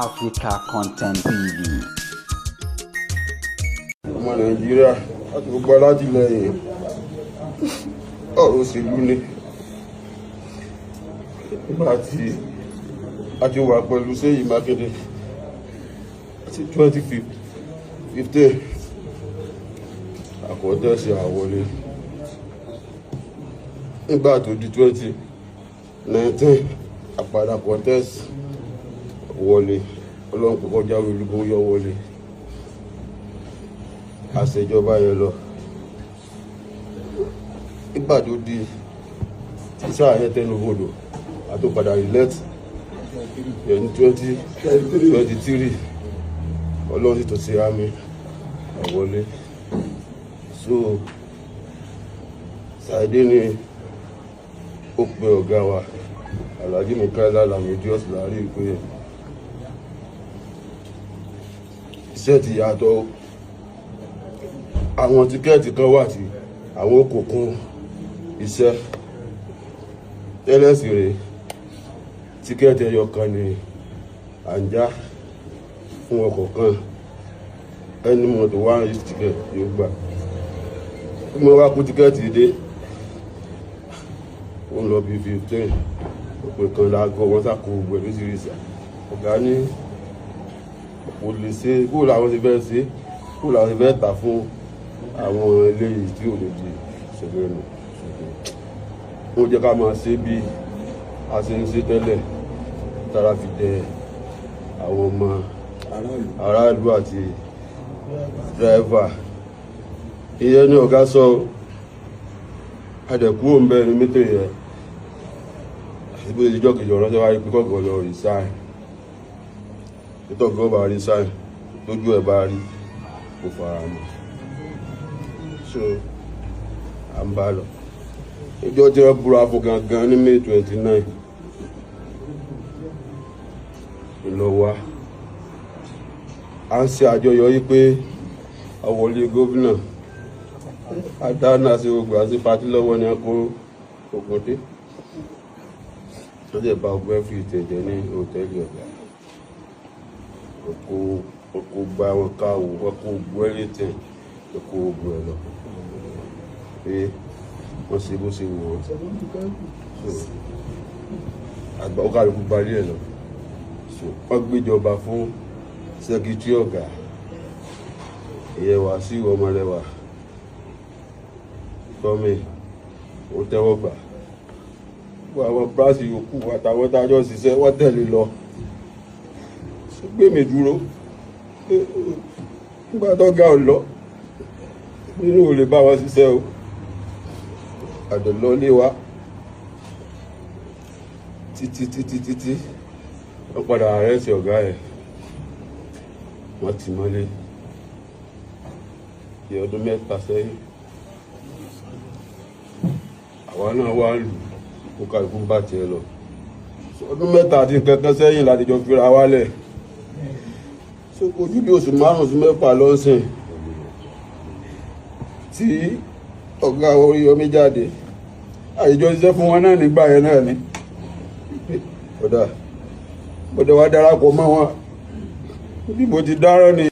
Africa Content TV. Ọmọ Nàìjíríà àti gbogbo alátìlẹyìn ọ̀rọ̀ òṣèlú ni nígbà tí a ti wà pẹ̀lú Seyi Makinde àti 2015 àkọ́tẹ́sì àwọlé nígbà tó di 2019 àpàdà kọ́tẹ́sì wọlé ọlọ́run kò kọjá olùgbò yọ wọlé àṣejọba yẹn lọ nígbà tó di tíṣà yẹn tẹnu bodò àtòpadà elect yẹn ní 2023 ọlọ́run sì tó ṣe àmì àwọlé so ṣàìdé ni ó pe ọ̀gá wa Alhaji Mukaila Lamidi láàrin pé iṣẹ́ ti yàtọ̀ àwọn tíkẹ́ẹ̀tì kan wà tí àwọn kò kún iṣẹ́ tẹ́lẹ̀ sí rẹ̀ tíkẹ́ẹ̀tì ẹyọ kan ni à ń já fún ọkọ̀ kan ẹni mọ́tò wá ń rí tíkẹ́ẹ̀tì yóò gbà mo wá kú tíkẹ́ẹ̀tì dé ó ń lọ bí 15 òpin kan lágọ́ wọ́n sàkó gbogbo ẹ̀mí sí ìrìsà ọ̀gá ní kò lè ṣe kó làwọn ti fẹ́ ṣe kó làwọn ti fẹ́ tà fún àwọn eléyìí tí ò lè di ìṣẹ̀lẹ̀ nù ó jẹ́ ká máa ṣe bí a ṣe ń ṣe tẹ́lẹ̀ tára fi dẹ àwọn ọmọ aráàlú àti dírẹ́fà ìyẹn ní ọ̀gá sọ adẹ̀kú òǹbẹ ní mítò yẹn àti bó ṣe jọ́ kejì ọ̀rọ̀ ṣe wáyé pé kọ́kọ́ lọ resign títọ́ bá resign tójú ẹ̀ bá rí kò fara mọ́ so à ń bá lọ ìjọ tí wọ́n búra fún gangan ní May 29 ìlọ́wà à ń ṣe àjọyọ̀ yìí pé àwọlé gómìnà àdáná sí gbogbo àti pátí lọ́wọ́ ní akó ògùndé wọ́n jẹ́ bá ọgbẹ́ fi ìtẹ̀jẹ̀ ní hòtẹ́ẹ̀lì ọ̀gá oko gba wọn káwò wọn kó gbọ́ everything oko ogun ẹ̀ lọ pé wọ́n ṣe bó ṣe wọ̀ àgbà ọkàlùkù parí ẹ̀ lọ wọ́n gbéjọba fún sẹ́kítírì ọ̀gá ìyẹ̀wà sí ọmọlẹ́wà tọ́mì ó tẹ́wọ́ gbà gbogbo àwọn bíráàsì yòókù àtàwọn tájọ́ ṣiṣẹ́ wọ́n tẹ̀lé lọ gbé mi dúró nígbà tó ga ọ̀ lọ nínú ò lè bá wọn ṣiṣẹ́ o àdọ̀lọ́ lé wa títí wọ́n padà àrẹ́sì ọ̀gá ẹ̀ wọ́n ti mọ́lé ní ọdún mẹ́ta sẹ́yìn àwa náà wá lù kó kálukú bá tiẹ̀ lọ ọdún mẹ́ta àti kankan sẹ́yìn láti jọ fira wálẹ̀ so ojú bí oṣù márùn-ún sí mẹ́fà lọ́sìn tí ọ̀gá Oríyọmí jáde àìjọ iṣẹ́ fún wọn náà nígbà yẹn náà ni ọ̀dà wa darapọ̀ mọ́ wọn bí mo ti dáràn ni